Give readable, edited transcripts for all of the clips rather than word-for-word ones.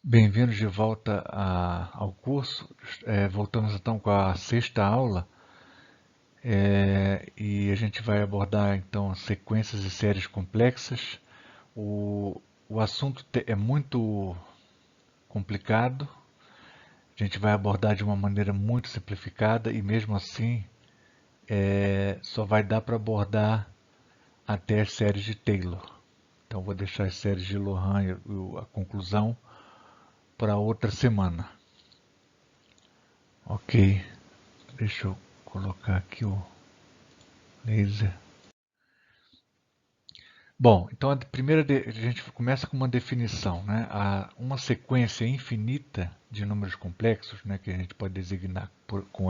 Bem-vindos de volta ao curso. Voltamos então com a sexta aula e a gente vai abordar então sequências e séries complexas. O assunto é muito complicado, a gente vai abordar de uma maneira muito simplificada e mesmo assim só vai dar para abordar até as séries de Taylor. Então vou deixar as séries de Lohan e a conclusão para outra semana. Ok. Deixa eu colocar aqui o laser. Bom, então a gente começa com uma definição, né? Uma sequência infinita de números complexos, né, que a gente pode designar com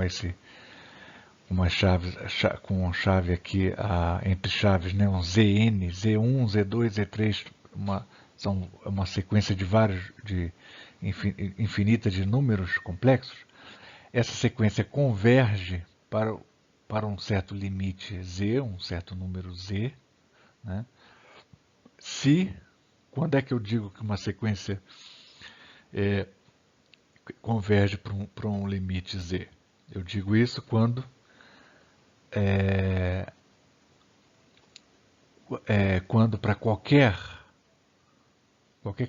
uma chave, com chave aqui entre chaves, né, um Zn, Z1, Z2, Z3, são uma sequência de infinita de números complexos. Essa sequência converge para um certo limite z, um certo número z, né? Se, quando é que eu digo que uma sequência converge para um limite z? Eu digo isso quando para qualquer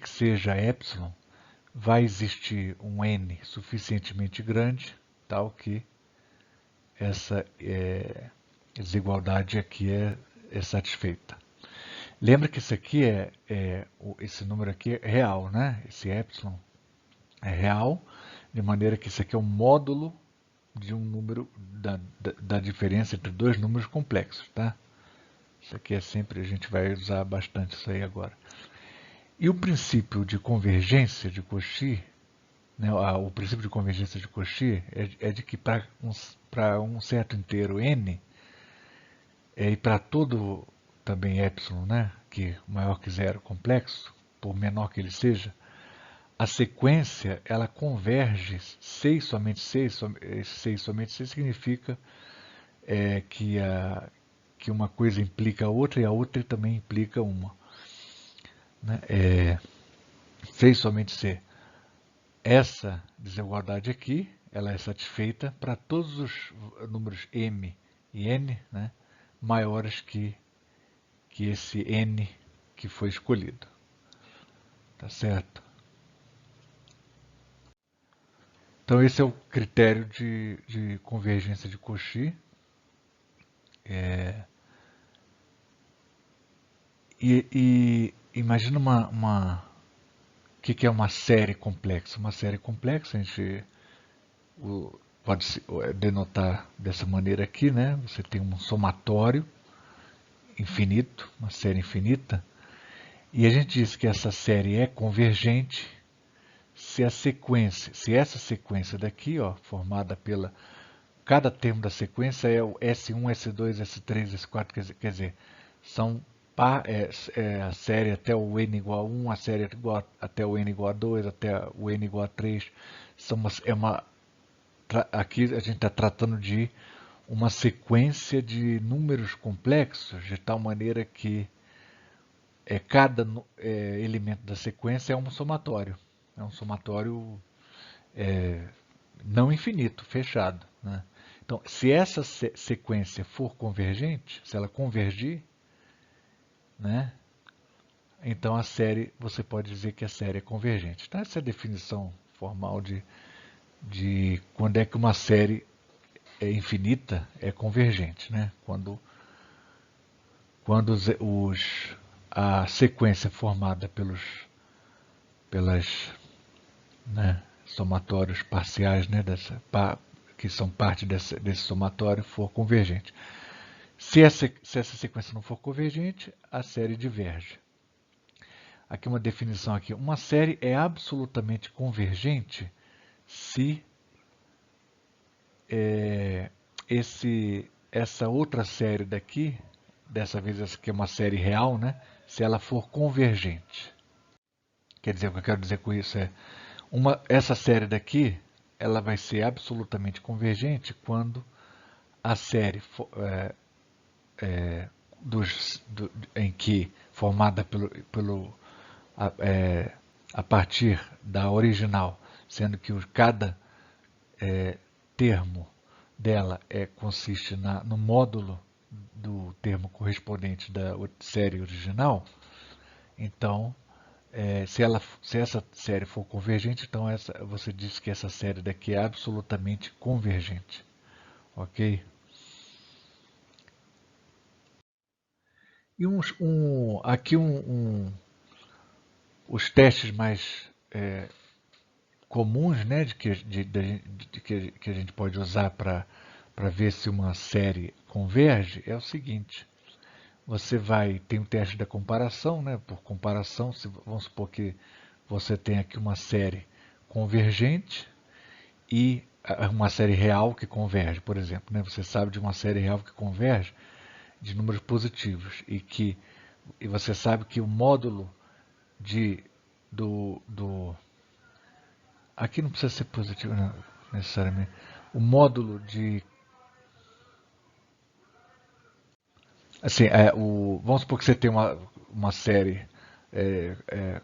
que seja epsilon, vai existir um n suficientemente grande, tal que essa desigualdade aqui é satisfeita. Lembra que isso aqui esse número aqui é real, né? Esse epsilon é real, de maneira que isso aqui é um módulo de um número da diferença entre dois números complexos, tá? Isso aqui é sempre, a gente vai usar bastante isso aí agora. E o princípio de convergência de Cauchy, né, o princípio de convergência de Cauchy é de que para um certo inteiro n, e para todo também epsilon, né, que maior que zero complexo, por menor que ele seja, a sequência ela converge 6 somente 6, 6 somente 6 significa que uma coisa implica a outra e a outra também implica uma. Né? 6 somente C. Essa desigualdade aqui ela é satisfeita para todos os números m e n, né, maiores que esse n que foi escolhido. Tá certo? Então esse é o critério de convergência de Cauchy. E imagina o que é uma série complexa? Uma série complexa a gente pode denotar dessa maneira aqui, né? Você tem um somatório infinito, uma série infinita, e a gente diz que essa série é convergente se essa sequência daqui, ó, formada pela cada termo da sequência é o S1, S2, S3, S4, quer dizer, são a série até o n igual a 1, a série até o n igual a 2, até o n igual a 3. Aqui a gente está tratando de uma sequência de números complexos, de tal maneira que cada elemento da sequência é um somatório. É um somatório não infinito, fechado. Né? Então, se essa sequência for convergente, se ela convergir, né, então a série, você pode dizer que a série é convergente. Então, essa é a definição formal de quando é que uma série infinita é convergente. Né? Quando a sequência formada pelas, né, somatórios parciais, né, que são parte desse somatório, for convergente. Se essa sequência não for convergente, a série diverge. Aqui uma definição aqui. Uma série é absolutamente convergente se essa outra série daqui, dessa vez essa aqui é uma série real, né? Se ela for convergente. Quer dizer, o que eu quero dizer com isso essa série daqui, ela vai ser absolutamente convergente quando a série em que formada a partir da original, sendo que cada termo dela consiste no módulo do termo correspondente da série original, então, se essa série for convergente, então você diz que essa série daqui é absolutamente convergente. Ok? E aqui os testes mais comuns, né, que a gente pode usar para ver se uma série converge é o seguinte. Tem um teste da comparação, né? Por comparação, vamos supor que você tem aqui uma série convergente e uma série real que converge, por exemplo. Né? Você sabe de uma série real que converge de números positivos e você sabe que o módulo do aqui não precisa ser positivo, não, necessariamente. O módulo de assim, vamos supor que você tem uma série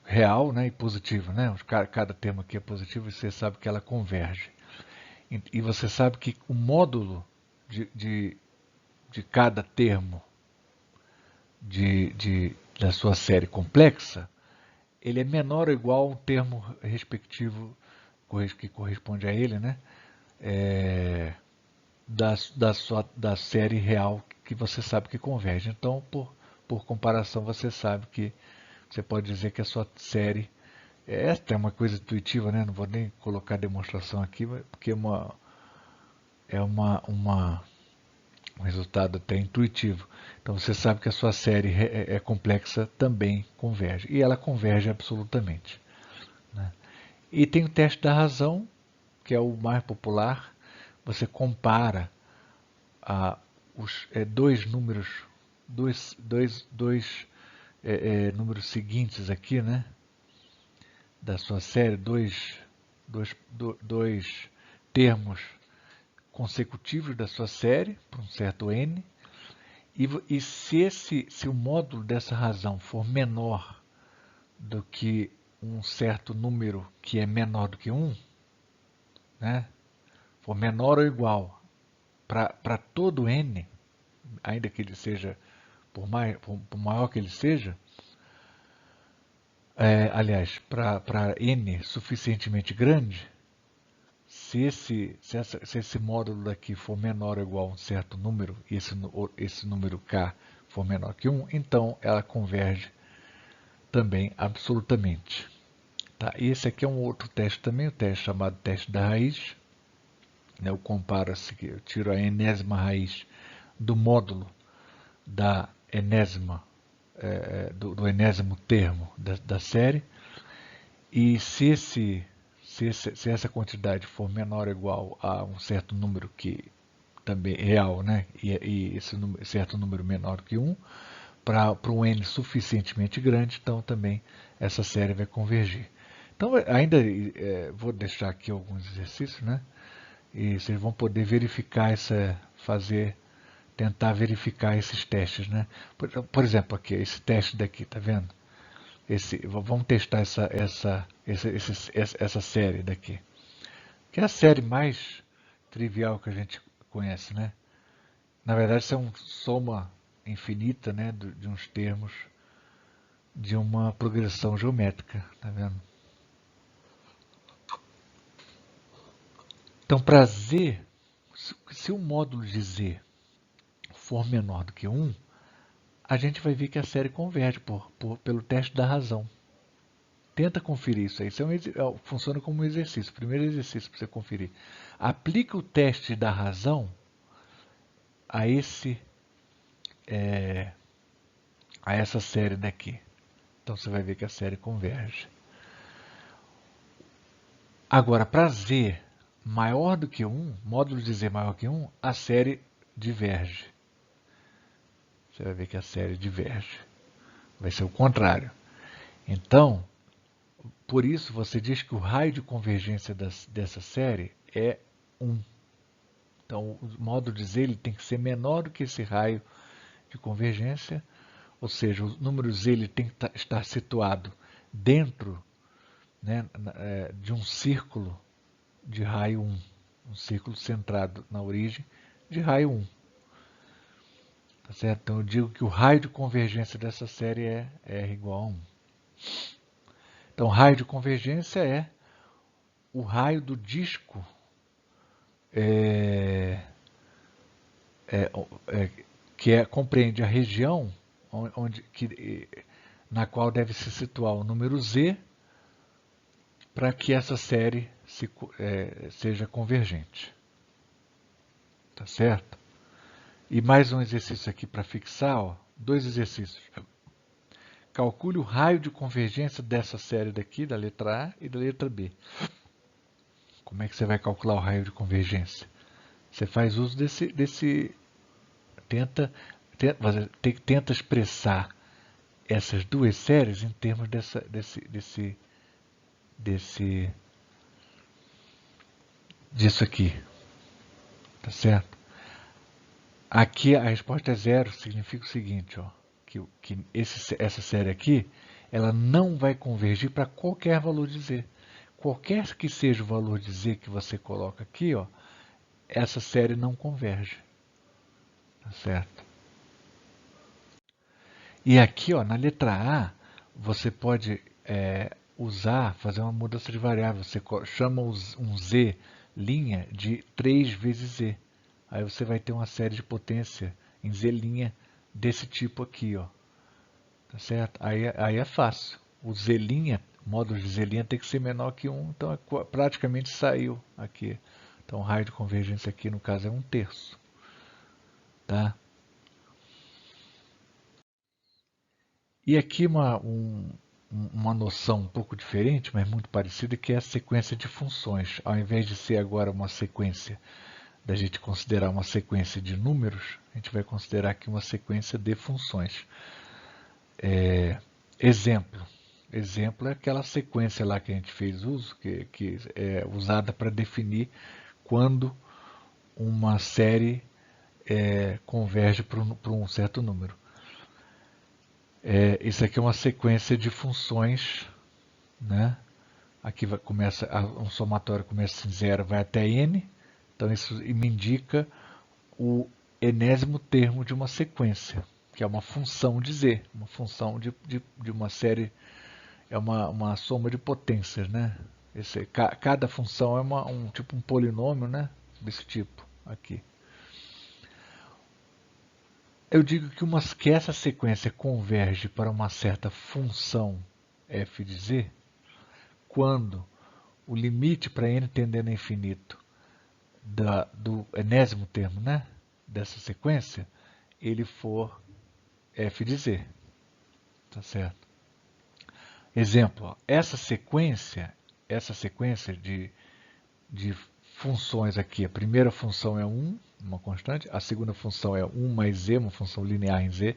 real, né, e positiva, né? Cada termo aqui é positivo e você sabe que ela converge. E você sabe que o módulo de cada termo da sua série complexa, ele é menor ou igual a um termo respectivo que corresponde a ele, né? Da série real que você sabe que converge. Então, por comparação, você pode dizer que a sua série esta é uma coisa intuitiva, né? Não vou nem colocar demonstração aqui, porque um resultado até intuitivo. Então você sabe que a sua série é complexa, também converge. E ela converge absolutamente. Né? E tem o teste da razão, que é o mais popular. Você compara os dois números, números seguintes aqui, né? Da sua série, dois termos consecutivos da sua série, por um certo n, e se o módulo dessa razão for menor do que um certo número que é menor do que 1, né, for menor ou igual para todo n, ainda que ele seja, por maior que ele seja, aliás, para n suficientemente grande, se esse módulo daqui for menor ou igual a um certo número, e esse número k for menor que 1, então ela converge também absolutamente. Tá? E esse aqui é um outro teste também, o teste chamado teste da raiz. Né? Eu tiro a enésima raiz do módulo da enésima, do enésimo termo da série, e se essa quantidade for menor ou igual a um certo número que também real, né? E esse certo número menor que 1, para um n suficientemente grande, então também essa série vai convergir. Então, ainda vou deixar aqui alguns exercícios, né? E vocês vão poder verificar tentar verificar esses testes, né? Por exemplo, aqui, esse teste daqui, tá vendo? Vamos testar essa série daqui, que é a série mais trivial que a gente conhece, né? Na verdade, isso é uma soma infinita, né, de uns termos de uma progressão geométrica, tá vendo? Então, para z, se o módulo de z for menor do que 1, a gente vai ver que a série converge pelo teste da razão. Tenta conferir isso aí. Funciona como um exercício. Primeiro exercício para você conferir. Aplica o teste da razão a essa série daqui. Então você vai ver que a série converge. Agora, para z maior do que 1, módulo de z maior que 1, a série diverge. Você vai ver que a série diverge. Vai ser o contrário. Então, por isso você diz que o raio de convergência dessa série é 1. Então, o módulo de z ele tem que ser menor do que esse raio de convergência, ou seja, o número z ele tem que estar situado dentro, né, de um círculo de raio 1. Um círculo centrado na origem de raio 1. Tá certo? Então eu digo que o raio de convergência dessa série é R igual a 1. Então, raio de convergência é o raio do disco que compreende a região na qual deve se situar o número Z para que essa série seja convergente. Tá certo? E mais um exercício aqui para fixar, ó, 2 exercícios. Calcule o raio de convergência dessa série daqui, da letra A e da letra B. Como é que você vai calcular o raio de convergência? Você faz uso tenta expressar essas duas séries em termos disso aqui. Tá certo? Aqui a resposta é zero, significa o seguinte, ó, que essa série aqui, ela não vai convergir para qualquer valor de Z. Qualquer que seja o valor de Z que você coloca aqui, ó, essa série não converge. Tá certo? E aqui, ó, na letra A, você pode fazer uma mudança de variável. Você chama um Z' de 3 vezes Z. Aí você vai ter uma série de potência em Z' desse tipo aqui, ó. Tá certo? Aí é fácil. O Z', o módulo de Z' tem que ser menor que 1, então praticamente saiu aqui. Então o raio de convergência aqui, no caso, é 1/3. Tá? E aqui uma noção um pouco diferente, mas muito parecida, que é a sequência de funções. Ao invés de ser agora uma sequência, da gente considerar uma sequência de números, a gente vai considerar aqui uma sequência de funções. Exemplo. Exemplo é aquela sequência lá que a gente fez uso, que é usada para definir quando uma série converge para um certo número. Isso aqui é uma sequência de funções, né? Aqui começa um somatório começa em 0, vai até n. Então isso me indica o enésimo termo de uma sequência, que é uma função de z, uma função de uma série, é uma soma de potências, né? Cada função é tipo um polinômio, né? Desse tipo aqui. Eu digo que essa sequência converge para uma certa função f de z quando o limite para n tendendo a infinito do enésimo termo, né, dessa sequência, ele for f de z. Tá certo? Exemplo, ó, essa sequência de funções aqui, a primeira função é 1, uma constante, a segunda função é 1 mais z, uma função linear em z,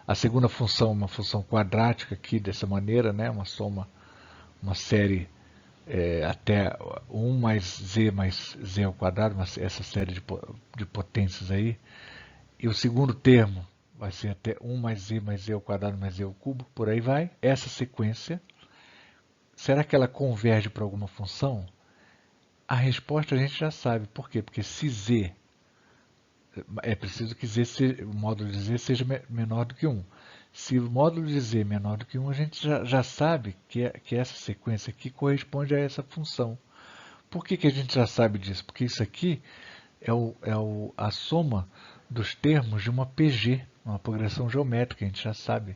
a segunda função é uma função quadrática aqui dessa maneira, né, uma soma, uma série até 1 mais z ao quadrado, essa série de potências aí. E o segundo termo vai ser até 1 mais z ao quadrado mais z ao cubo, por aí vai. Essa sequência, será que ela converge para alguma função? A resposta a gente já sabe. Por quê? Porque se z, é preciso que o módulo de z seja menor do que 1. Se o módulo de z é menor do que 1, a gente já sabe que essa sequência aqui corresponde a essa função. Por que a gente já sabe disso? Porque isso aqui é a soma dos termos de uma PG, uma progressão geométrica. A gente já sabe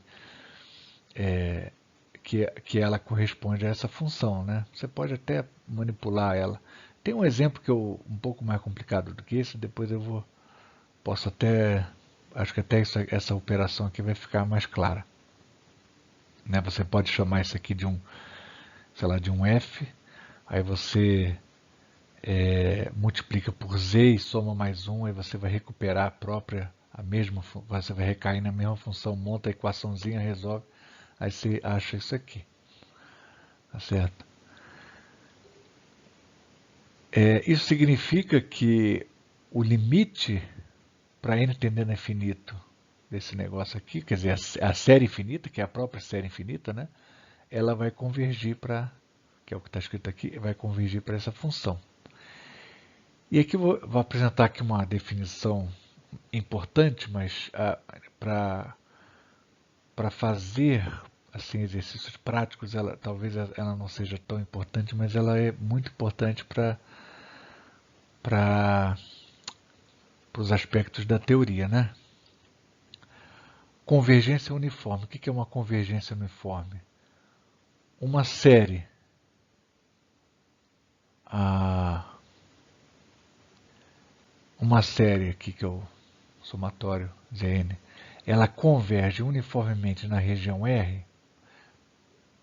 que ela corresponde a essa função, né? Você pode até manipular ela. Tem um exemplo que um pouco mais complicado do que esse, depois posso até, acho que até essa operação aqui vai ficar mais clara. Né? Você pode chamar isso aqui de sei lá, de um f, aí você multiplica por z e soma mais 1, aí você vai recuperar a mesma, você vai recair na mesma função, monta a equaçãozinha, resolve, aí você acha isso aqui. Tá certo? Isso significa que o limite para n tendendo a infinito desse negócio aqui, quer dizer, a série infinita, que é a própria série infinita, né? Ela vai convergir para que é o que está escrito aqui, vai convergir para essa função. E aqui eu vou apresentar aqui uma definição importante, mas para fazer assim, exercícios práticos, talvez ela não seja tão importante, mas ela é muito importante para os aspectos da teoria, né? Convergência uniforme. O que é uma convergência uniforme? Uma série uma série aqui que é o somatório Zn, ela converge uniformemente na região R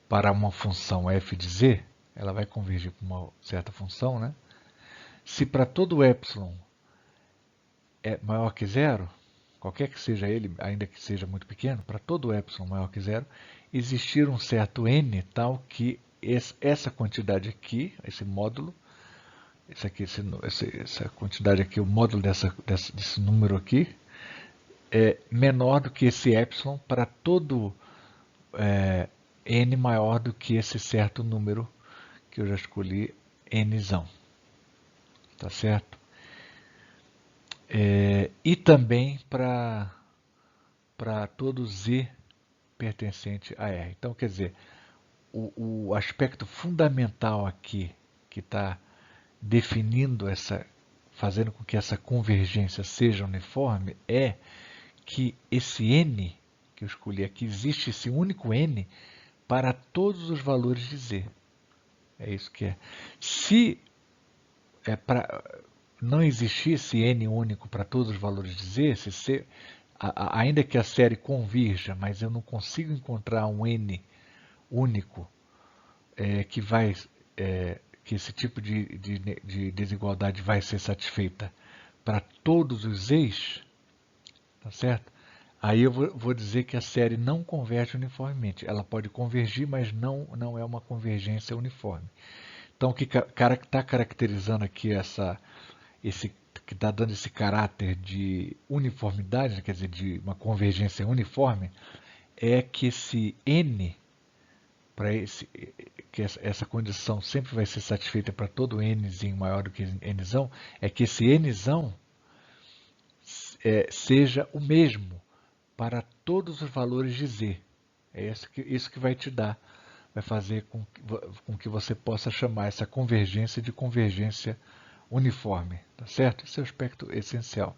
para uma função f de z, ela vai convergir para uma certa função, né? Se para todo epsilon é maior que zero, qualquer que seja ele, ainda que seja muito pequeno, para todo epsilon maior que zero, existir um certo n tal que essa quantidade aqui, esse módulo, essa quantidade aqui, o módulo desse número aqui, é menor do que esse epsilon para todo n maior do que esse certo número que eu já escolhi, nzão. Tá certo? E também para todo z pertencente a R. Então, quer dizer, o aspecto fundamental aqui que está definindo fazendo com que essa convergência seja uniforme é que esse n que eu escolhi aqui, existe esse único n para todos os valores de z. É isso que é. Se não existir esse n único para todos os valores de z, ainda que a série convirja, mas eu não consigo encontrar um n único que esse tipo de desigualdade vai ser satisfeita para todos os z's, tá certo? Aí eu vou dizer que a série não converge uniformemente. Ela pode convergir, mas não é uma convergência uniforme. Então, o que está caracterizando aqui que está dando esse caráter de uniformidade, quer dizer, de uma convergência uniforme, é que esse n, que essa condição sempre vai ser satisfeita para todo nzinho maior do que nzão, é que esse nzão seja o mesmo para todos os valores de z. É isso que vai te dar, vai fazer com que você possa chamar essa convergência de convergência uniforme, tá certo? Esse é o aspecto essencial.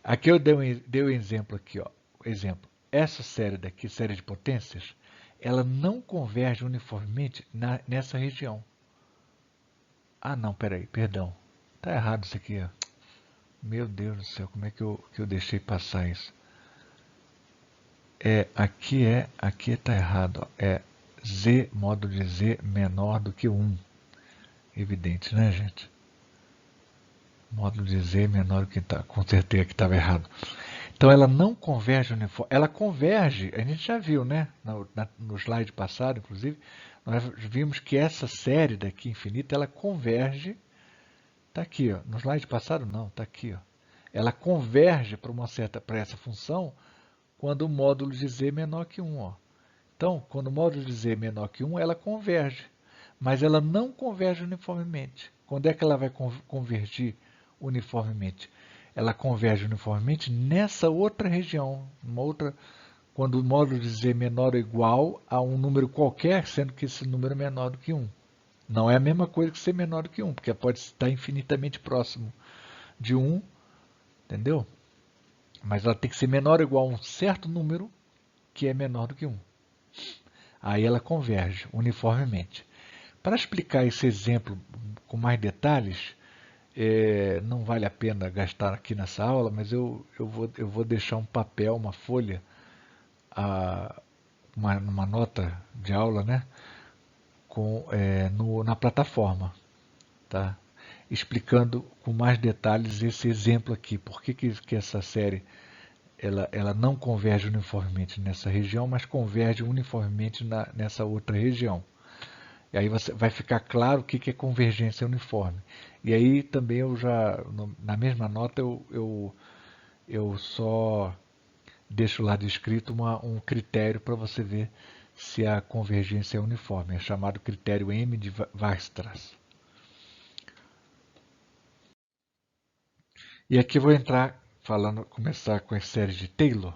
Aqui eu dei um exemplo aqui, ó. Exemplo. Essa série daqui, série de potências, ela não converge uniformemente nessa região. Ah, não, peraí, perdão. Tá errado isso aqui, ó. Meu Deus do céu, como é que eu deixei passar isso? Aqui tá errado, ó. É z, módulo de z menor do que 1. Evidente, né, gente? Módulo de z menor do que tá. Consertei que estava errado. Então ela não converge uniforme. Ela converge, a gente já viu, né? No slide passado, inclusive, nós vimos que essa série daqui infinita, ela converge. Está aqui, ó. No slide passado não, está aqui, ó. Ela converge para essa função quando o módulo de z é menor que 1. Ó. Então, quando o módulo de z é menor que 1, ela converge. Mas ela não converge uniformemente. Quando é que ela vai convergir uniformemente? Ela converge uniformemente nessa outra região, quando o módulo de z é menor ou igual a um número qualquer, sendo que esse número é menor do que 1. Não é a mesma coisa que ser menor do que 1, porque pode estar infinitamente próximo de 1, entendeu? Mas ela tem que ser menor ou igual a um certo número que é menor do que 1. Aí ela converge uniformemente. Para explicar esse exemplo com mais detalhes, não vale a pena gastar aqui nessa aula, mas eu vou deixar um papel, uma folha, uma nota de aula, né, na plataforma, tá? Explicando com mais detalhes esse exemplo aqui, por que essa série ela não converge uniformemente nessa região, mas converge uniformemente nessa outra região. E aí vai ficar claro o que é convergência uniforme. E aí também na mesma nota, eu só deixo lá descrito um critério para você ver se a convergência é uniforme. É chamado critério M de Weierstrass. E aqui eu vou entrar começar com as séries de Taylor.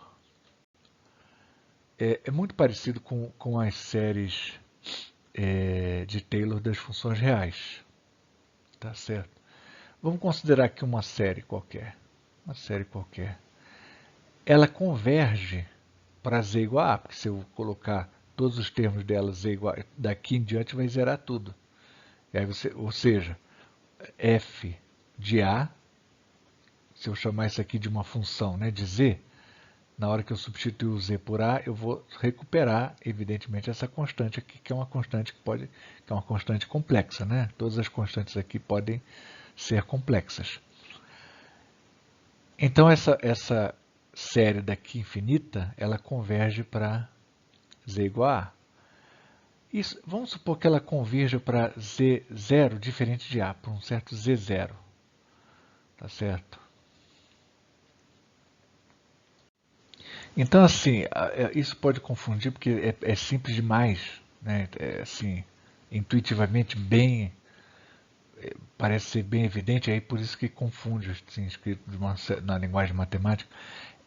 É muito parecido com as séries de Taylor das funções reais. Tá certo? Vamos considerar aqui uma série qualquer. Uma série qualquer. Ela converge para z igual a A, porque se eu colocar todos os termos dela z igual a, daqui em diante vai zerar tudo. E aí ou seja, f de A, se eu chamar isso aqui de uma função, né, de z, na hora que eu substituir o z por A, eu vou recuperar, evidentemente, essa constante aqui, que é uma constante que é uma constante complexa, né? Todas as constantes aqui podem ser complexas. Então essa série daqui infinita, ela converge para z igual a A. Isso, vamos supor que ela converja para z0 diferente de A, para um certo z0. Tá certo? Então, assim, isso pode confundir porque é simples demais, né? É, assim, intuitivamente bem, parece ser bem evidente, aí por isso que confunde, assim, escrito na linguagem matemática.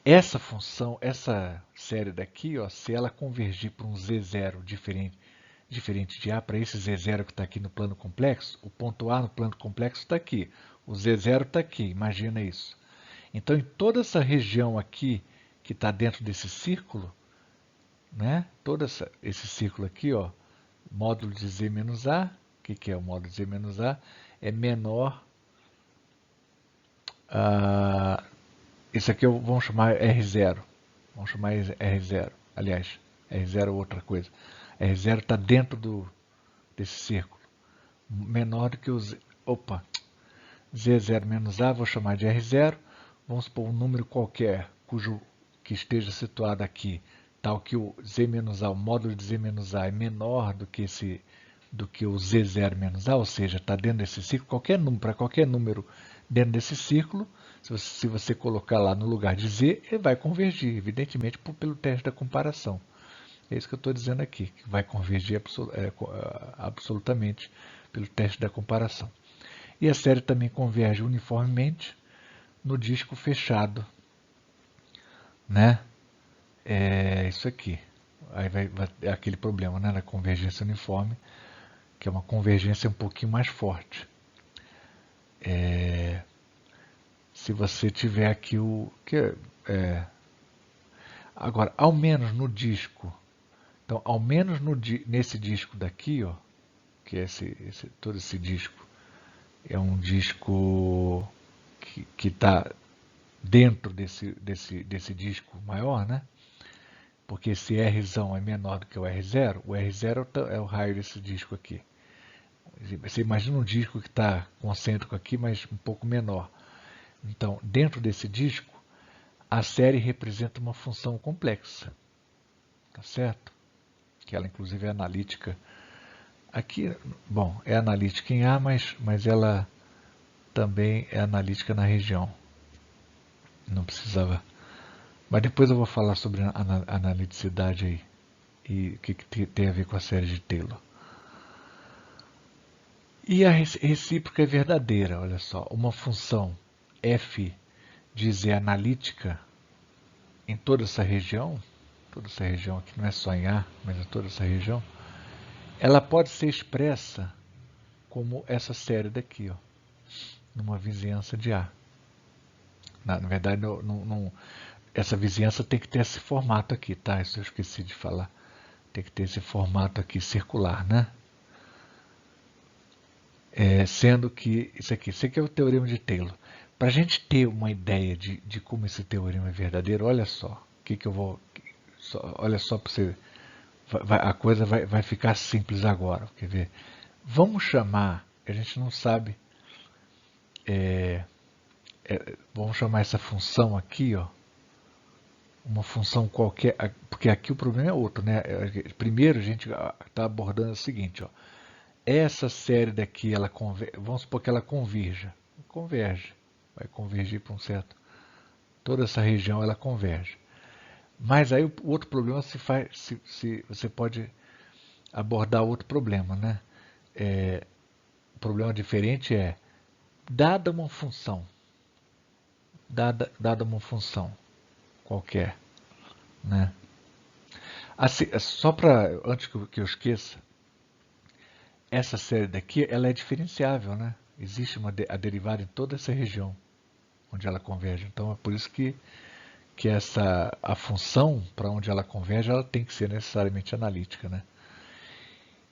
Essa função, essa série daqui, ó, se ela convergir para um z0 diferente de A, para esse z0 que está aqui no plano complexo, o ponto A no plano complexo está aqui, o z0 está aqui, imagina isso. Então, em toda essa região aqui, que está dentro desse círculo, né? Todo esse círculo aqui, ó, módulo de z menos A, o que é o módulo de z menos A? É menor, isso aqui vamos chamar R0, vamos chamar R0, aliás, R0 é outra coisa, R0 está dentro desse círculo, menor do que o z, opa, Z0 menos A, vou chamar de R0, vamos supor um número qualquer, que esteja situado aqui, tal que o Z menos A, o módulo de Z menos A é menor do que o Z0 menos A, ou seja, está dentro desse círculo, para qualquer número dentro desse círculo, se você colocar lá no lugar de Z, ele vai convergir, evidentemente, pelo teste da comparação. É isso que eu estou dizendo aqui, que vai convergir absolutamente pelo teste da comparação. E a série também converge uniformemente no disco fechado, né? É isso aqui. Aí é aquele problema, né, da convergência uniforme, que é uma convergência um pouquinho mais forte. Se você tiver aqui agora, ao menos no disco, então, ao menos nesse disco daqui, ó, que é todo esse disco, é um disco que está dentro desse disco maior, né? Porque esse Rzão é menor do que o R0 é o raio desse disco aqui. Você imagina um disco que está concêntrico aqui, mas um pouco menor. Então, dentro desse disco, a série representa uma função complexa. Tá certo? Que ela, inclusive, é analítica. Aqui, bom, é analítica em A, mas ela também é analítica na região. Não precisava. Mas depois eu vou falar sobre a analiticidade aí e o que tem a ver com a série de Taylor. E a recíproca é verdadeira, olha só. Uma função f de z analítica em toda essa região aqui não é só em A, mas em toda essa região, ela pode ser expressa como essa série daqui, ó, numa vizinhança de A. Na verdade, essa vizinhança tem que ter esse formato aqui, tá? Isso eu esqueci de falar. Tem que ter esse formato aqui circular, né? Sendo que isso aqui é o teorema de Taylor. Para a gente ter uma ideia de como esse teorema é verdadeiro, olha só. Olha só para você. A coisa vai ficar simples agora. Quer ver? Vamos chamar, a gente não sabe, vamos chamar essa função aqui, ó, uma função qualquer, porque aqui o problema é outro, né? Primeiro a gente está abordando o seguinte, ó, essa série daqui, vamos supor que ela converge, vai convergir para um certo, toda essa região ela converge. Mas aí o outro problema se você pode abordar outro problema, né? O problema diferente é, dada uma função, dada uma função qualquer, né? Assim, só para, antes que eu esqueça, essa série daqui, ela é diferenciável, né? Existe a derivada em toda essa região onde ela converge. Então é por isso que a função para onde ela converge, ela tem que ser necessariamente analítica, né?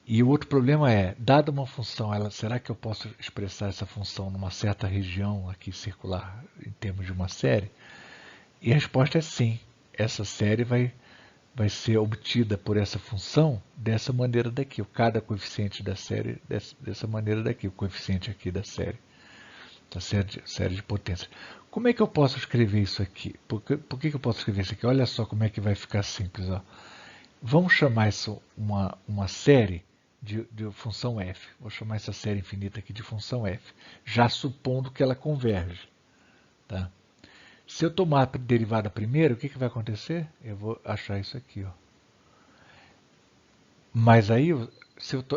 E o outro problema é, dada uma função, será que eu posso expressar essa função numa certa região aqui circular em termos de uma série? E a resposta é sim. Essa série vai ser obtida por essa função dessa maneira daqui. Cada coeficiente da série dessa maneira daqui. O coeficiente aqui da série. Da série de potência. Como é que eu posso escrever isso aqui? Por que eu posso escrever isso aqui? Olha só como é que vai ficar simples. Ó. Vamos chamar isso uma série de função f. Vou chamar essa série infinita aqui de função f, já supondo que ela converge. Tá? Se eu tomar a derivada primeiro, o que vai acontecer? Eu vou achar isso aqui. Ó. Mas aí,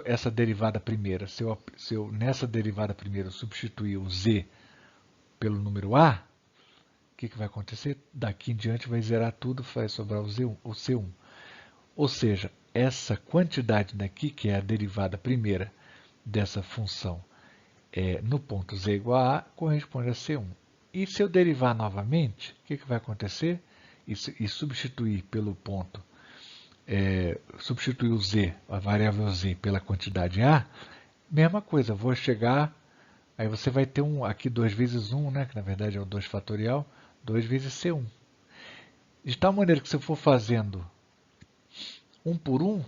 essa derivada primeira, se eu nessa derivada primeira substituir o z pelo número a, o que vai acontecer? Daqui em diante vai zerar tudo, vai sobrar o C1. Ou seja, essa quantidade daqui, que é a derivada primeira dessa função no ponto z igual a corresponde a C1. E se eu derivar novamente, o que vai acontecer? E substituir pelo ponto, substituir o z, a variável z, pela quantidade a, mesma coisa, vou chegar, aí você vai ter aqui 2 vezes 1, né, que na verdade é o 2 fatorial, 2 vezes C1. De tal maneira que se eu for fazendo um por um,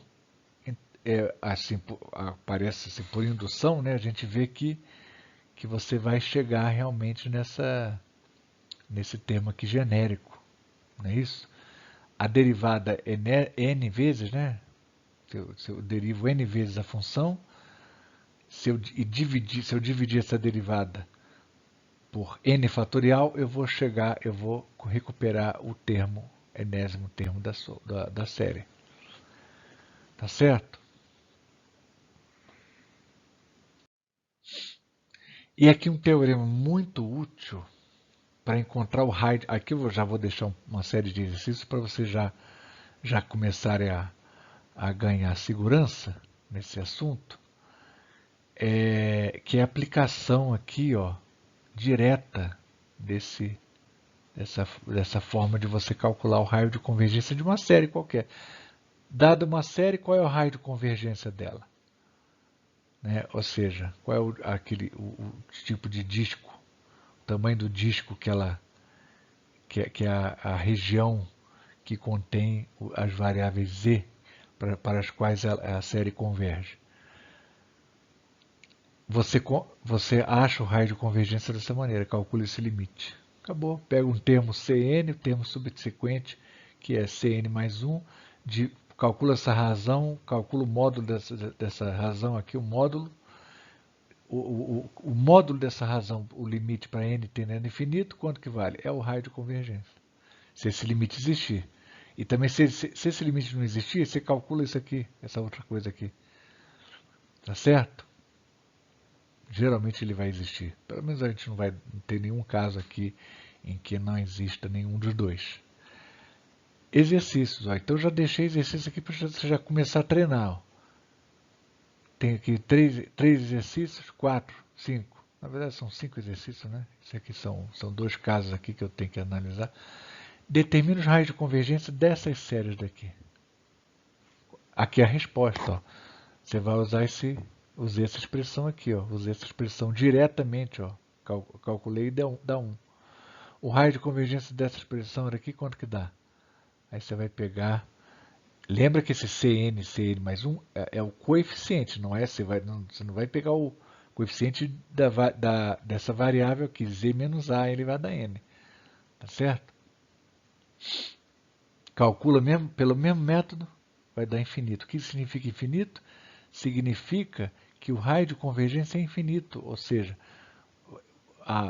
assim, aparece assim, por indução, né, a gente vê que você vai chegar realmente nesse termo aqui genérico, não é isso? A derivada é n vezes, né? Se eu derivo n vezes a função, se eu dividir essa derivada por n fatorial, eu vou recuperar o termo, enésimo termo da série. Tá certo? E aqui um teorema muito útil para encontrar o raio. Aqui eu já vou deixar uma série de exercícios para vocês já começarem a ganhar segurança nesse assunto, que é a aplicação aqui, ó, direta dessa forma de você calcular o raio de convergência de uma série qualquer. Dada uma série, qual é o raio de convergência dela? Né? Ou seja, qual é o tipo de disco, o tamanho do disco que é a região que contém as variáveis z para as quais a série converge. Você acha o raio de convergência dessa maneira, calcula esse limite. Acabou. Pega um termo Cn, o termo subsequente, que é Cn mais 1, calcula essa razão, calcula o módulo dessa razão aqui, o módulo. O módulo dessa razão, o limite para n tendendo a infinito, quanto que vale? É o raio de convergência. Se esse limite existir. E também, se esse limite não existir, você calcula isso aqui, essa outra coisa aqui. Tá certo? Geralmente ele vai existir. Pelo menos a gente não vai ter nenhum caso aqui em que não exista nenhum dos dois. Exercícios. Ó. Então, eu já deixei exercício aqui para você já começar a treinar. Ó. Tem aqui três exercícios, 4, 5. Na verdade, são 5 exercícios, né? Isso aqui são 2 casos aqui que eu tenho que analisar. Determina os raios de convergência dessas séries daqui. Aqui é a resposta. Ó. Você vai usar usei essa expressão aqui. Ó. Usei essa expressão diretamente. Ó. Calculei e dá 1. O raio de convergência dessa expressão aqui, quanto que dá? Aí você vai pegar... Lembra que esse Cn mais 1 é o coeficiente, não é? Você não vai pegar o coeficiente dessa variável aqui, z menos a elevado a n. Tá certo? Calcula pelo mesmo método, vai dar infinito. O que significa infinito? Significa que o raio de convergência é infinito, ou seja,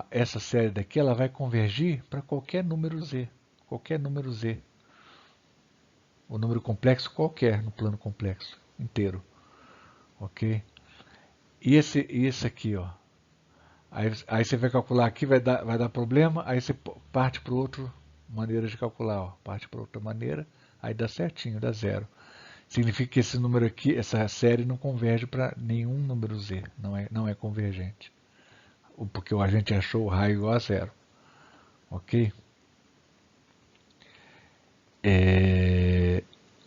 essa série daqui ela vai convergir para qualquer número z. Qualquer número z. O número complexo qualquer no plano complexo inteiro. Ok? E esse aqui, ó. Aí você vai calcular aqui, vai dar problema, aí você parte para outra maneira de calcular, ó. Parte para outra maneira, aí dá certinho, dá zero. Significa que esse número aqui, essa série não converge para nenhum número z, não é convergente. Porque a gente achou o raio igual a zero. Ok?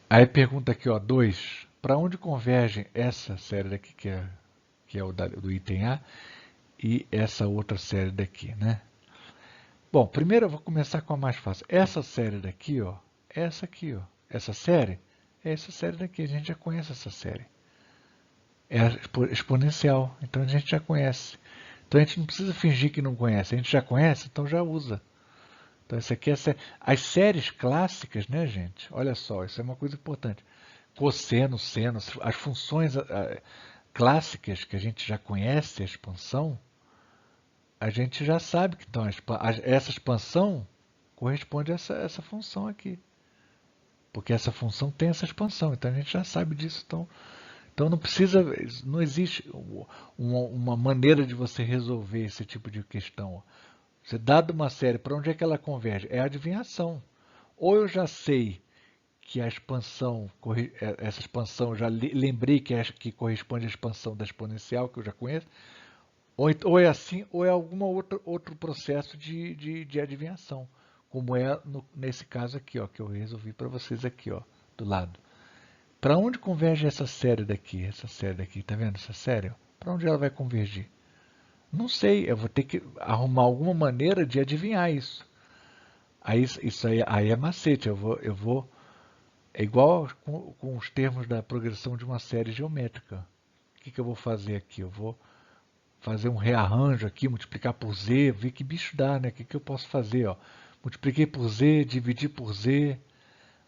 Aí pergunta aqui, ó, 2. Para onde convergem essa série daqui, que é o do item A, e essa outra série daqui, né? Bom, primeiro eu vou começar com a mais fácil. Essa série daqui, ó, essa aqui, ó, essa série, é essa série daqui, a gente já conhece essa série. É exponencial, então a gente já conhece. Então a gente não precisa fingir que não conhece, a gente já conhece, então já usa. Então essa aqui é as séries clássicas, né, gente? Olha só, isso é uma coisa importante. Cosseno, seno, as funções clássicas que a gente já conhece, a expansão, a gente já sabe que então, essa expansão corresponde a essa função aqui. Porque essa função tem essa expansão, então a gente já sabe disso. Então não existe uma maneira de você resolver esse tipo de questão. Você dado uma série, para onde é que ela converge? É a adivinhação. Ou eu já sei que a expansão, essa expansão, eu já lembrei que corresponde à expansão da exponencial, que eu já conheço, ou é assim, ou é algum outro processo de adivinhação, como é nesse caso aqui, ó, que eu resolvi para vocês aqui, ó, do lado. Para onde converge essa série daqui? Essa série daqui, tá vendo essa série? Para onde ela vai convergir? Não sei, eu vou ter que arrumar alguma maneira de adivinhar isso. Aí, isso aí é macete, é igual com os termos da progressão de uma série geométrica. O que eu vou fazer aqui? Eu vou fazer um rearranjo aqui, multiplicar por z, ver que bicho dá, né? O que eu posso fazer? Ó? Multipliquei por z, dividi por z.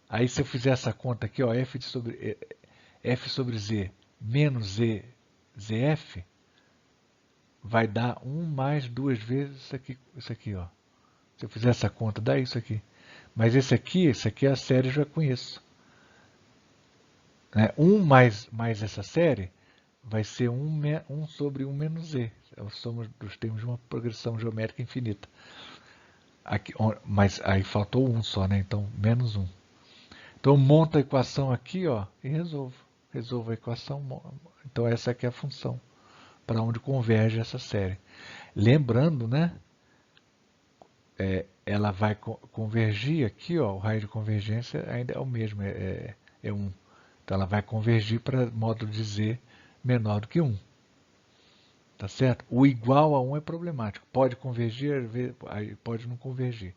Aí se eu fizer essa conta aqui, ó, f sobre z menos zf, vai dar 1 mais 2 vezes isso aqui, ó. Se eu fizer essa conta, dá isso aqui. Mas esse aqui é a série eu já conheço. Né? 1 mais essa série vai ser 1 sobre 1 menos z. É a soma dos termos de uma progressão geométrica infinita. Aqui, mas aí faltou 1 só, né? Então, menos 1. Então, monto a equação aqui, ó, e resolvo. Resolvo a equação. Então, essa aqui é a função para onde converge essa série. Lembrando, né? Ela vai convergir aqui, ó, o raio de convergência ainda é o mesmo, é 1. Então, ela vai convergir para módulo de z menor do que 1. Tá certo? O igual a 1 é problemático. Pode convergir, pode não convergir.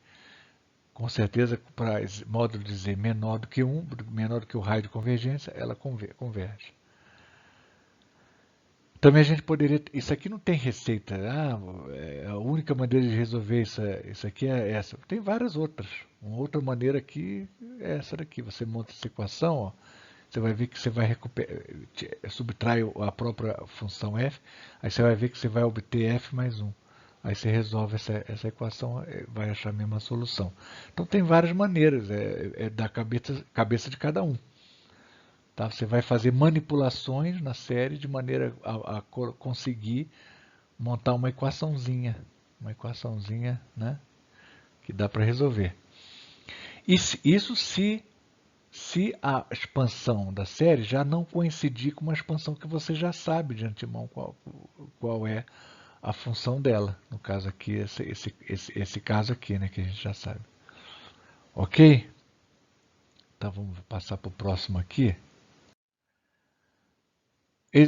Com certeza, para módulo de z menor do que 1, menor do que o raio de convergência, ela converge. Também a gente poderia. Isso aqui não tem receita. A única maneira de resolver isso aqui é essa. Tem várias outras. Uma outra maneira aqui é essa daqui. Você monta essa equação, ó, você vai ver que você vai subtrai a própria função f, aí você vai ver que você vai obter f mais 1. Aí você resolve essa equação, vai achar a mesma solução. Então tem várias maneiras, é da cabeça de cada um. Tá? Você vai fazer manipulações na série de maneira a conseguir montar uma equaçãozinha, né, que dá para resolver. Isso se a expansão da série já não coincidir com uma expansão que você já sabe de antemão qual é a função dela. No caso aqui, esse caso aqui, né, que a gente já sabe. Ok? Então vamos passar para o próximo aqui.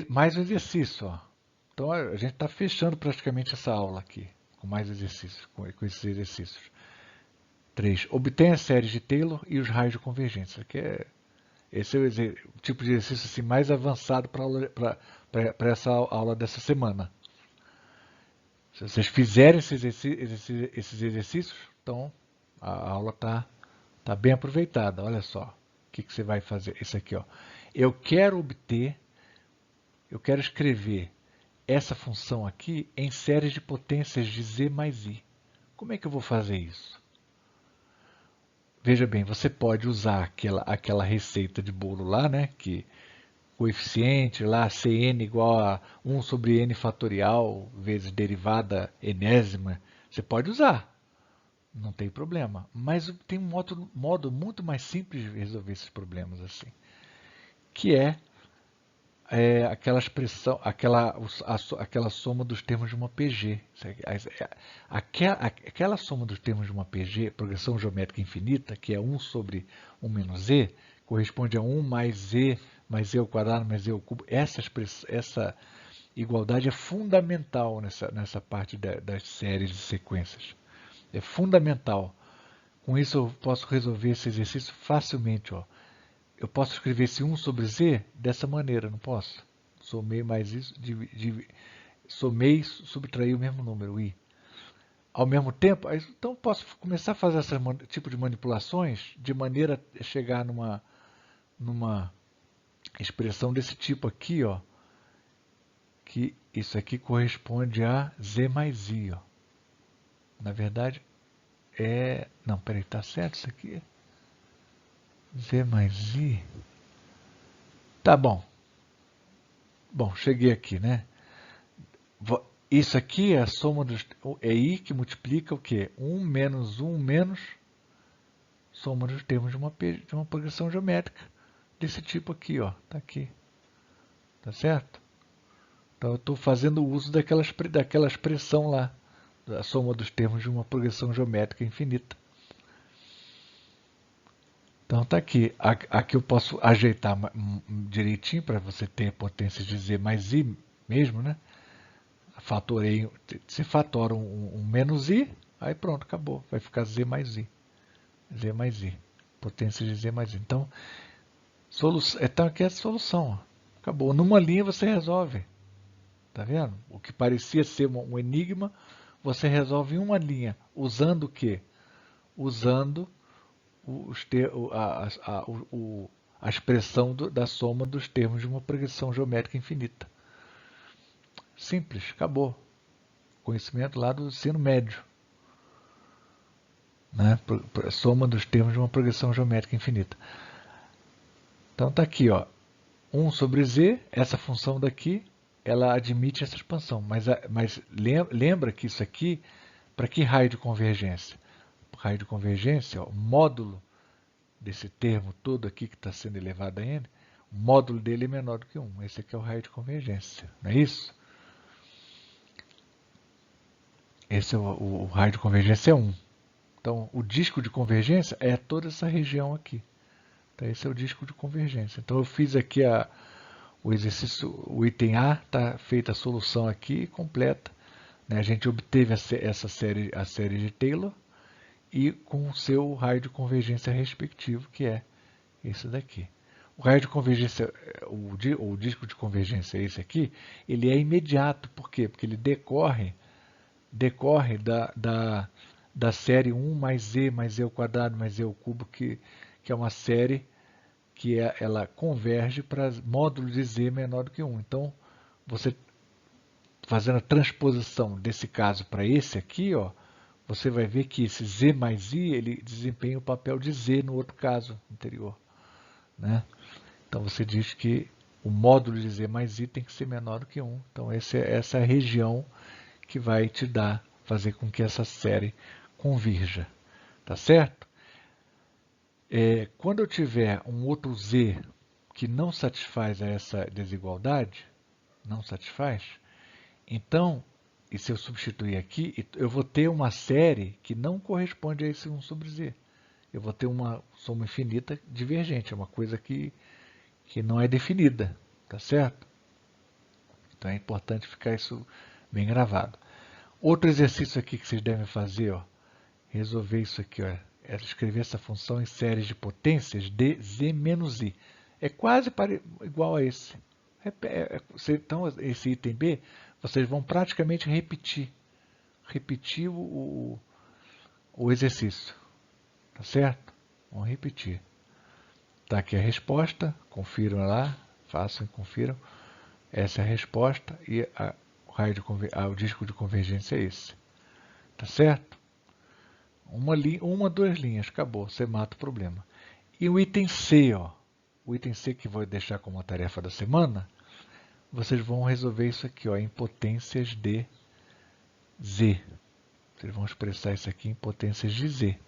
Mais um exercício, ó. Então a gente está fechando praticamente essa aula aqui, com mais exercícios, com esses exercícios. 3. Obtenha a série de Taylor e os raios de convergência. Esse é o tipo de exercício assim, mais avançado para essa aula dessa semana. Se vocês fizerem esses exercícios, então a aula tá bem aproveitada. Olha só o que você vai fazer. Isso aqui, ó. Eu quero escrever essa função aqui em séries de potências de z mais i. Como é que eu vou fazer isso? veja bem, você pode usar aquela receita de bolo lá, né? Que coeficiente lá, Cn igual a 1 sobre n fatorial vezes derivada enésima. Você pode usar, não tem problema. Mas tem um modo muito mais simples de resolver esses problemas assim, que aquela expressão, aquela soma dos termos de uma PG. Aquela soma dos termos de uma PG, progressão geométrica infinita, que é 1 sobre 1 menos z, corresponde a 1 mais z ao quadrado mais z ao cubo. Essa igualdade é fundamental nessa parte das séries de sequências. É fundamental. Com isso eu posso resolver esse exercício facilmente. Ó. Eu posso escrever esse 1 sobre z dessa maneira, não posso? Somei mais isso, somei e subtrair o mesmo número, i. Ao mesmo tempo, então posso começar a fazer esse tipo de manipulações de maneira a chegar numa expressão desse tipo aqui, ó, que isso aqui corresponde a z mais i. Ó. Na verdade, não, peraí, está certo isso aqui? Z mais i. Tá bom. Bom, cheguei aqui, né? Isso aqui é a soma dos... É i que multiplica o quê? 1 menos 1 menos soma dos termos de uma progressão geométrica desse tipo aqui, ó. Tá aqui. Tá certo? Então eu estou fazendo uso daquela expressão lá, da soma dos termos de uma progressão geométrica infinita. Então tá aqui. Aqui eu posso ajeitar direitinho para você ter potência de z mais i mesmo, né? Fatorei, se fatora um menos i, aí pronto, acabou. Vai ficar z mais i. Z mais i. Potência de z mais i. Então aqui é a solução. Ó. Acabou. Numa linha você resolve. Tá vendo? O que parecia ser um enigma, você resolve em uma linha. Usando o quê? Usando a expressão da soma dos termos de uma progressão geométrica infinita. Simples, acabou. Conhecimento lá do ensino médio. Né? Soma dos termos de uma progressão geométrica infinita. Então está aqui, ó, 1 sobre z, essa função daqui, ela admite essa expansão. Mas lembra que isso aqui, para que raio de convergência? Raio de convergência, ó, o módulo desse termo todo aqui que está sendo elevado a n, o módulo dele é menor do que 1. Esse aqui é o raio de convergência, não é isso? Esse é o raio de convergência é 1. Então, o disco de convergência é toda essa região aqui. Então, esse é o disco de convergência. Então, eu fiz aqui o exercício, o item A, está feita a solução aqui completa. Né? A gente obteve essa série, a série de Taylor e com o seu raio de convergência respectivo, que é esse daqui. O raio de convergência, o disco de convergência, esse aqui, ele é imediato. Por quê? Porque ele decorre da série 1 mais z ao quadrado mais z ao cubo, que é uma série que ela converge para módulo de z menor do que 1. Então, você fazendo a transposição desse caso para esse aqui, ó, você vai ver que esse z mais i ele desempenha o papel de z no outro caso anterior. Né? Então, você diz que o módulo de z mais i tem que ser menor do que 1. Então, essa é a região que vai te fazer com que essa série convirja. Tá certo? Quando eu tiver um outro z que não satisfaz a essa desigualdade, não satisfaz, então, e se eu substituir aqui, eu vou ter uma série que não corresponde a esse 1 sobre z. Eu vou ter uma soma infinita divergente, é uma coisa que não é definida, tá certo? Então é importante ficar isso bem gravado. Outro exercício aqui que vocês devem fazer, ó, resolver isso aqui, ó, é escrever essa função em séries de potências de z menos i. É quase igual a esse. Então, esse item B, vocês vão praticamente repetir o exercício. Tá certo? Vão repetir. Está aqui a resposta, confiram lá, façam e confiram. Essa é a resposta e o disco de convergência é esse. Tá certo? Duas linhas, acabou, você mata o problema. E o item C, ó, o item C que vou deixar como tarefa da semana, vocês vão resolver isso aqui, ó, em potências de Z. Vocês vão expressar isso aqui em potências de Z.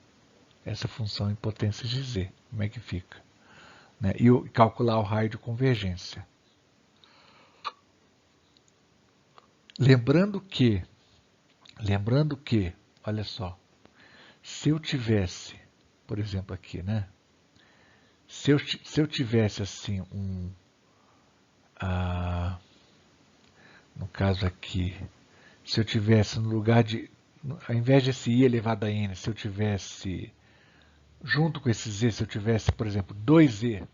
Essa função em potências de Z. Como é que fica? Né? E calcular o raio de convergência. Lembrando que, olha só, se eu tivesse, por exemplo aqui, né? Se eu tivesse assim no caso aqui, se eu tivesse no lugar de, ao invés desse i elevado a n, se eu tivesse, junto com esse z, se eu tivesse, por exemplo, 2z,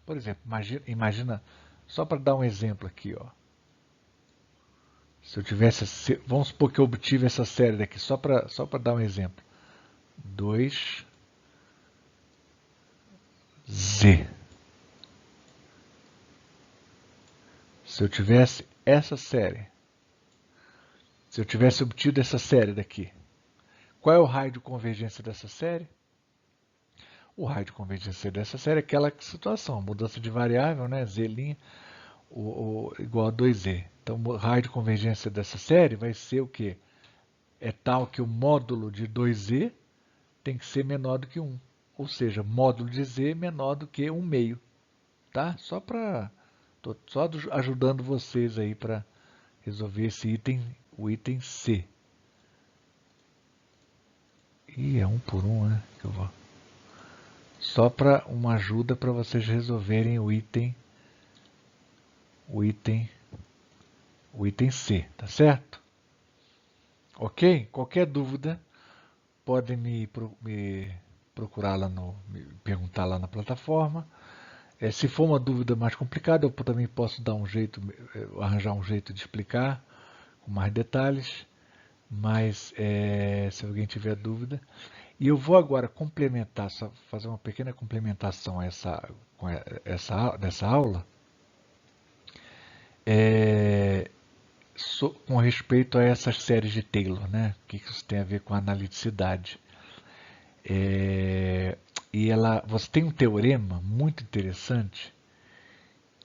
por exemplo, imagina só para dar um exemplo aqui, ó. Se eu tivesse, vamos supor que eu obtive essa série daqui, só para dar um exemplo. 2z. Se eu tivesse essa série, se eu tivesse obtido essa série daqui, qual é o raio de convergência dessa série? O raio de convergência dessa série é aquela situação, mudança de variável, né, z' igual a 2z. Então, o raio de convergência dessa série vai ser o quê? É tal que o módulo de 2z tem que ser menor do que 1. Ou seja, módulo de z menor do que 1 meio. Tá? Só ajudando vocês aí para resolver esse item, o item C. E é 1 por 1, né? Que eu vou. Só para uma ajuda para vocês resolverem o item C, tá certo? Ok? Qualquer dúvida, podem me procurar me perguntar lá na plataforma. Se for uma dúvida mais complicada, eu também posso dar arranjar um jeito de explicar com mais detalhes, mas se alguém tiver dúvida. E eu vou agora complementar, fazer uma pequena complementação dessa aula, com respeito a essas séries de Taylor, né? O que isso tem a ver com a analiticidade. E você tem um teorema muito interessante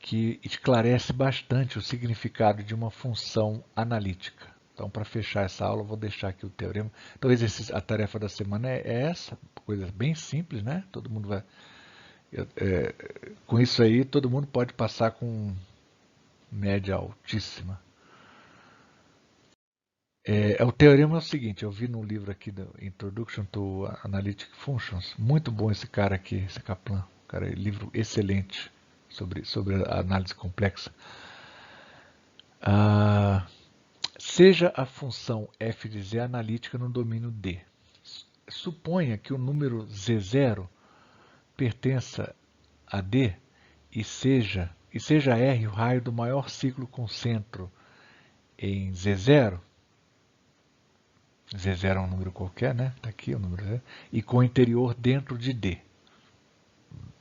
que esclarece bastante o significado de uma função analítica. Então, para fechar essa aula, eu vou deixar aqui o teorema. Então, a tarefa da semana é essa, coisa bem simples, né? Todo mundo vai... com isso aí, todo mundo pode passar com média altíssima. O teorema é o seguinte, eu vi no livro aqui do Introduction to Analytic Functions, muito bom esse cara aqui, esse Kaplan, livro excelente sobre a análise complexa. Seja a função f de z analítica no domínio D. Suponha que o número z0 pertença a D e seja R o raio do maior ciclo com centro em Z0. Z0 é um número qualquer, né? Está aqui o número 0. E com interior dentro de D.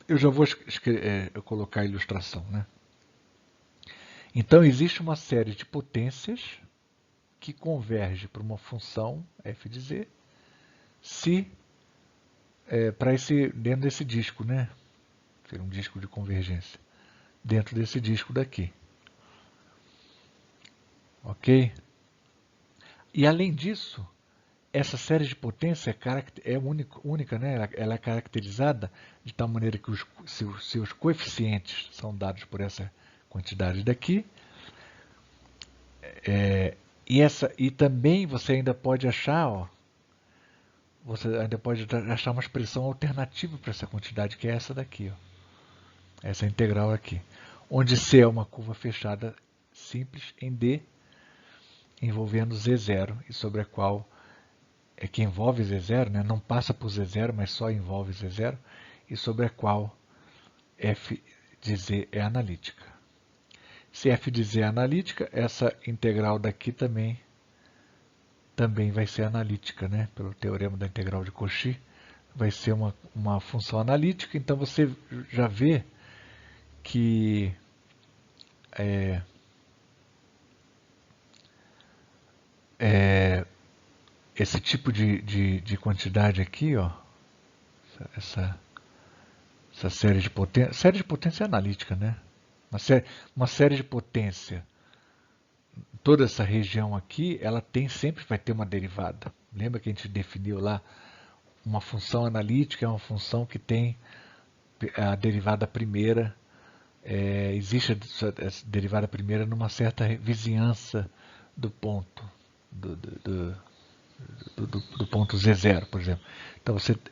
Eu já vou colocar a ilustração, né? Então, existe uma série de potências que converge para uma função f de z dentro desse disco, né? Ser um disco de convergência. Dentro desse disco daqui. Ok? E além disso, essa série de potência é única, né? Ela é caracterizada de tal maneira que seus coeficientes são dados por essa quantidade daqui. E também você ainda pode achar, uma expressão alternativa para essa quantidade, que é essa daqui, essa integral aqui, onde C é uma curva fechada simples em D, envolvendo Z0, e sobre a qual que envolve Z0, né? Não passa por Z0, mas só envolve Z0, e sobre a qual f de z é analítica. Se f de z é analítica, essa integral daqui também vai ser analítica, né? Pelo teorema da integral de Cauchy, vai ser uma função analítica. Então você já vê que esse tipo de quantidade aqui, ó, essa série de potência é analítica, né? Uma série de potência, toda essa região aqui, ela sempre vai ter uma derivada. Lembra que a gente definiu lá? Uma função analítica é uma função que tem a derivada primeira, existe essa derivada primeira numa certa vizinhança do ponto, do ponto Z0, por exemplo.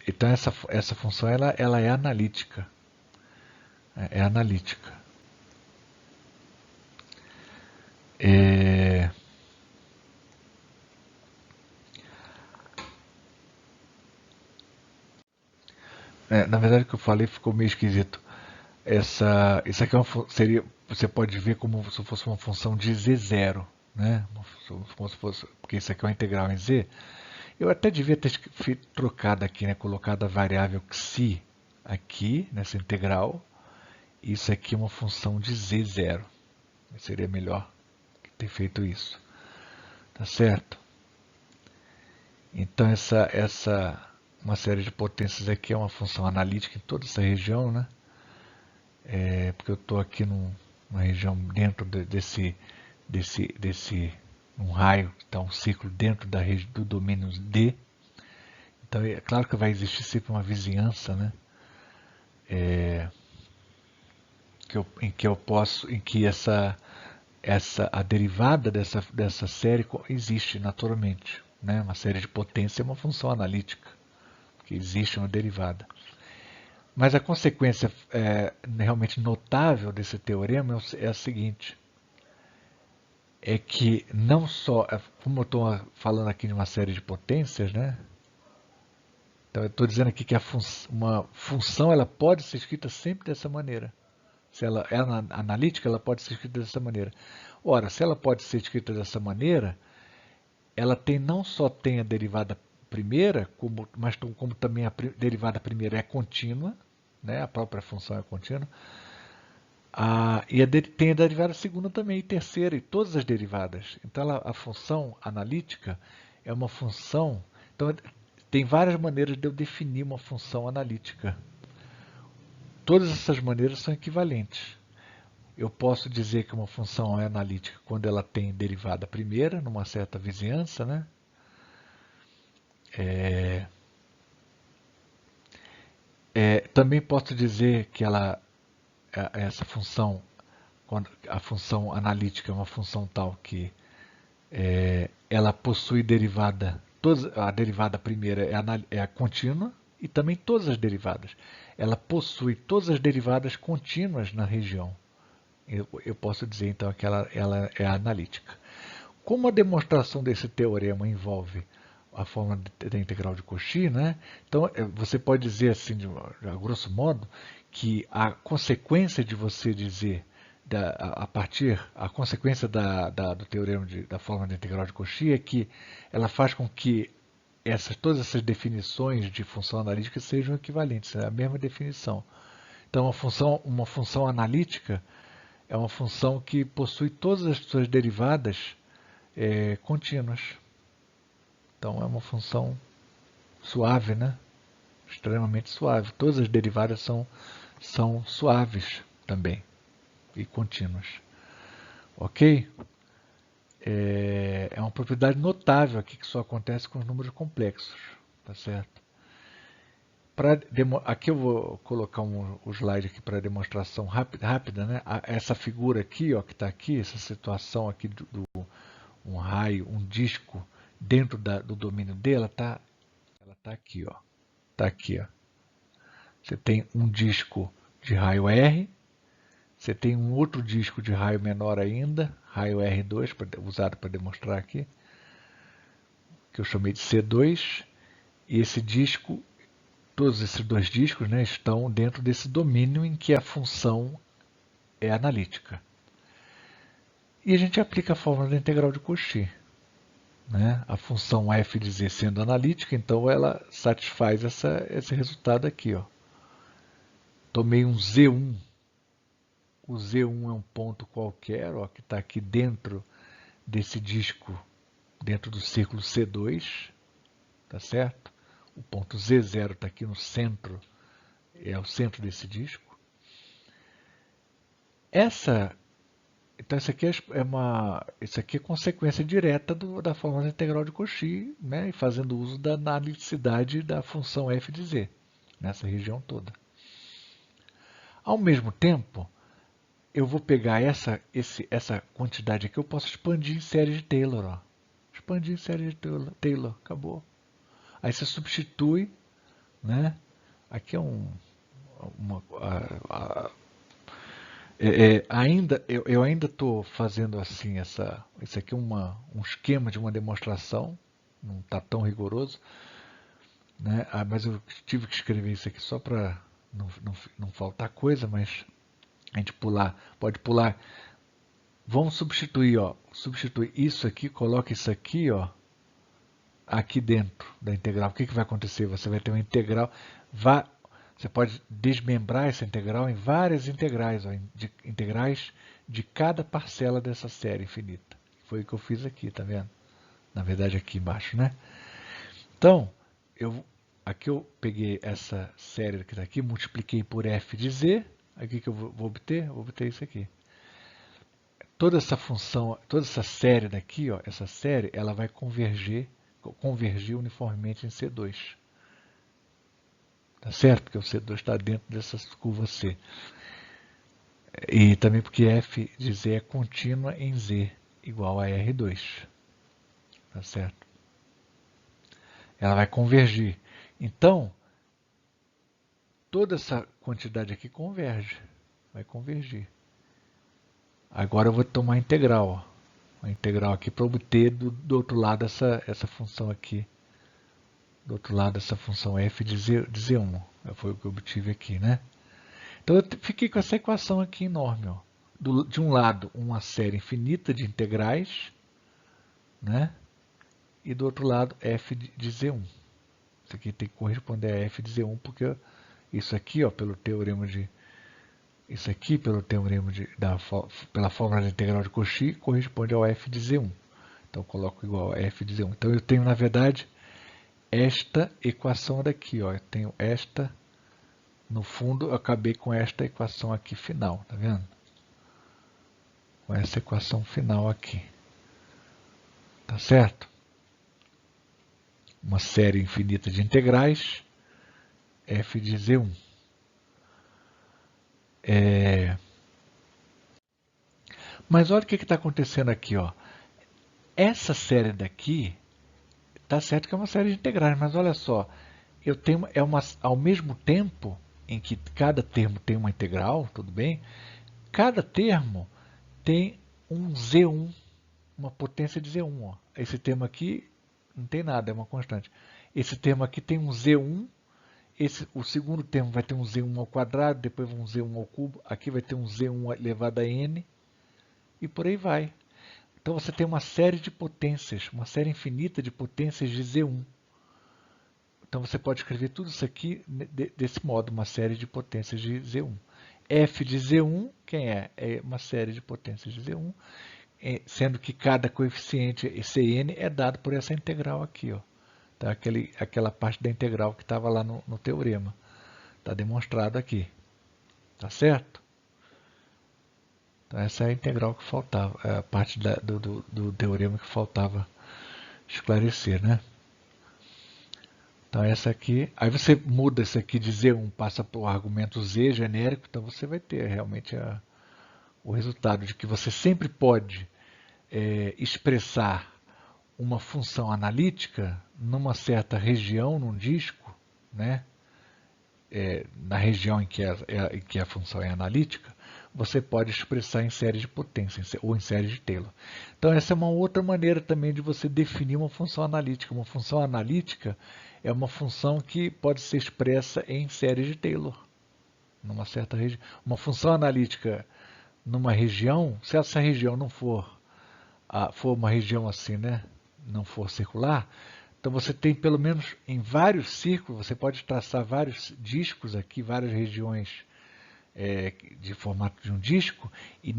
Então essa função ela é analítica. É analítica. Na verdade, o que eu falei ficou meio esquisito. Isso aqui seria, você pode ver como se fosse uma função de Z0, né? Como se fosse, porque isso aqui é uma integral em Z. Eu até devia ter trocado aqui, né? Colocado a variável xi aqui nessa integral. Isso aqui é uma função de Z0. Seria melhor ter feito isso. Tá certo? Então uma série de potências aqui é uma função analítica em toda essa região, né? Porque eu estou aqui numa região dentro um raio, que está um círculo dentro do domínio D. Então é claro que vai existir sempre uma vizinhança, né? Em que a derivada dessa série existe naturalmente, né? Uma série de potência é uma função analítica, que existe uma derivada. Mas a consequência realmente notável desse teorema é a seguinte: é que não só, como eu estou falando aqui de uma série de potências, né? Então eu estou dizendo aqui que uma função ela pode ser escrita sempre dessa maneira. Se ela é analítica, ela pode ser escrita dessa maneira. Ora, se ela pode ser escrita dessa maneira, ela não só tem a derivada primeira, mas como também a derivada primeira é contínua, né? A própria função é contínua. Tem a derivada segunda também, e terceira, e todas as derivadas. Então, a função analítica é uma função. Então, tem várias maneiras de eu definir uma função analítica. Todas essas maneiras são equivalentes. Eu posso dizer que uma função é analítica quando ela tem derivada primeira, numa certa vizinhança, né? Também posso dizer que essa função, quando a função analítica é uma função tal que ela possui derivada, a derivada primeira é a contínua e também todas as derivadas. Ela possui todas as derivadas contínuas na região. Eu posso dizer então que ela é analítica. Como a demonstração desse teorema envolve a forma da integral de Cauchy, né? Então você pode dizer assim, a grosso modo, que a consequência de você dizer a consequência do teorema da forma da integral de Cauchy é que ela faz com que todas essas definições de função analítica sejam equivalentes, é a mesma definição. Então, uma função analítica é uma função que possui todas as suas derivadas contínuas. Então, é uma função suave, né? Extremamente suave. Todas as derivadas são suaves também e contínuas. Ok? É uma propriedade notável aqui que só acontece com os números complexos. Tá certo? Aqui eu vou colocar o slide aqui para demonstração rápida, né? Essa figura aqui, ó, que está aqui, essa situação aqui um raio, um disco dentro do domínio dela, ela tá aqui, ó. Tá aqui, ó. Você tem um disco de raio R, você tem um outro disco de raio menor ainda, raio R2, usado para demonstrar aqui, que eu chamei de C2, e esse disco, todos esses dois discos, né, estão dentro desse domínio em que a função é analítica. E a gente aplica a fórmula da integral de Cauchy. Né? A função f de z sendo analítica, então ela satisfaz esse resultado aqui. Ó. Tomei um Z1. O Z1 é um ponto qualquer, ó, que está aqui dentro desse disco, dentro do círculo C2. tá certo? O ponto Z0 está aqui no centro, é o centro desse disco. Então isso aqui é consequência direta da fórmula integral de Cauchy, né? E fazendo uso da analiticidade da função f de z, nessa região toda. Ao mesmo tempo, eu vou pegar essa quantidade aqui, eu posso expandir em série de Taylor. Ó. Expandir em série de Taylor, acabou. Aí você substitui, né? Aqui é eu ainda estou fazendo assim, isso aqui é um esquema de uma demonstração, não está tão rigoroso, né? Mas eu tive que escrever isso aqui só para não faltar coisa, mas a gente pode pular. Vamos substituir, ó, substituir isso aqui, coloca isso aqui, ó, aqui dentro da integral. O que vai acontecer? Você vai ter uma integral, você pode desmembrar essa integral em várias integrais, ó, integrais de cada parcela dessa série infinita. Foi o que eu fiz aqui, tá vendo? Na verdade aqui embaixo, né? Então, aqui eu peguei essa série que está aqui, multipliquei por f de z, aqui que eu vou obter? Eu vou obter isso aqui. Toda essa função, toda essa série daqui, ó, essa série, ela vai convergir uniformemente em C2. Tá certo? Porque o C2 está dentro dessa curva C. E também porque f de z é contínua em z igual a R2. Tá certo? Ela vai convergir. Então, toda essa quantidade aqui converge. Vai convergir. Agora eu vou tomar a integral. Ó. A integral aqui para obter do outro lado essa função aqui. Do outro lado essa função f de z1. Foi o que eu obtive aqui, né? Então eu fiquei com essa equação aqui enorme. Ó. De um lado, uma série infinita de integrais, né? E do outro lado, f de z1. Isso aqui tem que corresponder a f de z1, porque isso aqui, ó, pelo teorema de... Isso aqui, pela fórmula da integral de Cauchy, corresponde ao f de z1. Então, eu coloco igual a f de z1. Então, eu tenho, na verdade, esta equação daqui. Ó. Eu tenho esta... No fundo, eu acabei com esta equação aqui final, tá vendo? Com essa equação final aqui. Tá certo? Uma série infinita de integrais, f de z1. Mas olha o que está acontecendo aqui. Ó. Essa série daqui, tá certo que é uma série de integrais, mas olha só, eu tenho, ao mesmo tempo em que cada termo tem uma integral, tudo bem? Cada termo tem um z1, uma potência de z1. Ó. Esse termo aqui não tem nada, é uma constante. Esse termo aqui tem um z1, o segundo termo vai ter um z1 ao quadrado, depois um z1 ao cubo, aqui vai ter um z1 elevado a n, e por aí vai. Então você tem uma série de potências, uma série infinita de potências de z1. Então você pode escrever tudo isso aqui desse modo, uma série de potências de z1. F de z1, quem é? É uma série de potências de z1, sendo que cada coeficiente Cn é dado por essa integral aqui. Ó. Tá? Aquela parte da integral que estava lá no teorema. Está demonstrado aqui. Tá certo? Então essa é a integral que faltava, a parte do teorema que faltava esclarecer, né? Então essa aqui, aí você muda isso aqui de Z1, passa para o argumento Z genérico, então você vai ter realmente o resultado de que você sempre pode expressar uma função analítica numa certa região, num disco, né? Na região em que a função é analítica, você pode expressar em série de potência ou em série de Taylor. Então essa é uma outra maneira também de você definir uma função analítica. Uma função analítica é uma função que pode ser expressa em série de Taylor, numa certa região. Uma função analítica numa região, se essa região não for uma região assim, né, não for circular, então você tem pelo menos em vários círculos, você pode traçar vários discos aqui, várias regiões de formato de um disco, e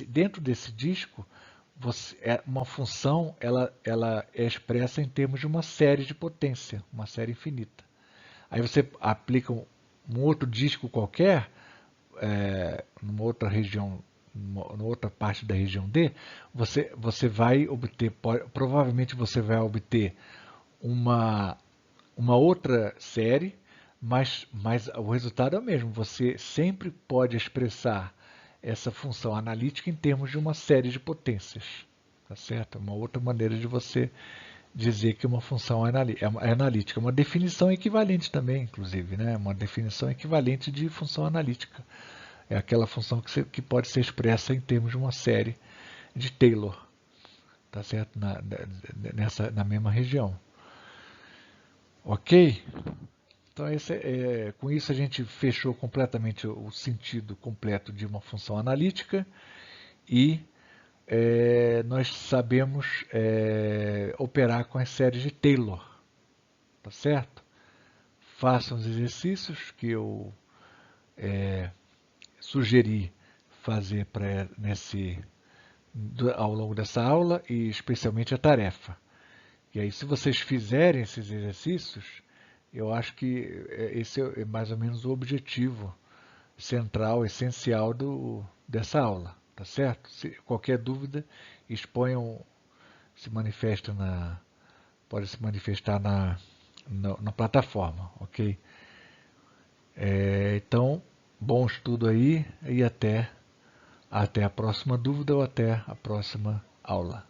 dentro desse disco uma função ela é expressa em termos de uma série de potência, uma série infinita. Aí você aplica um outro disco qualquer, numa outra região, numa outra parte da região D, você vai obter, provavelmente você vai obter uma, uma outra série, mas o resultado é o mesmo. Você sempre pode expressar essa função analítica em termos de uma série de potências. Tá certo? É uma outra maneira de você dizer que uma função é analítica. É uma definição equivalente também, inclusive, né? Uma definição equivalente de função analítica. É aquela função que pode ser expressa em termos de uma série de Taylor, tá certo? Na mesma região. Ok? Então, com isso a gente fechou completamente o sentido completo de uma função analítica e nós sabemos operar com as séries de Taylor, tá certo? Façam os exercícios que eu sugeri fazer ao longo dessa aula e especialmente a tarefa. E aí, se vocês fizerem esses exercícios, eu acho que esse é mais ou menos o objetivo central, essencial dessa aula, tá certo? Se qualquer dúvida, exponham, se manifesta pode se manifestar na plataforma, ok? Então, bom estudo aí e até a próxima dúvida ou até a próxima aula.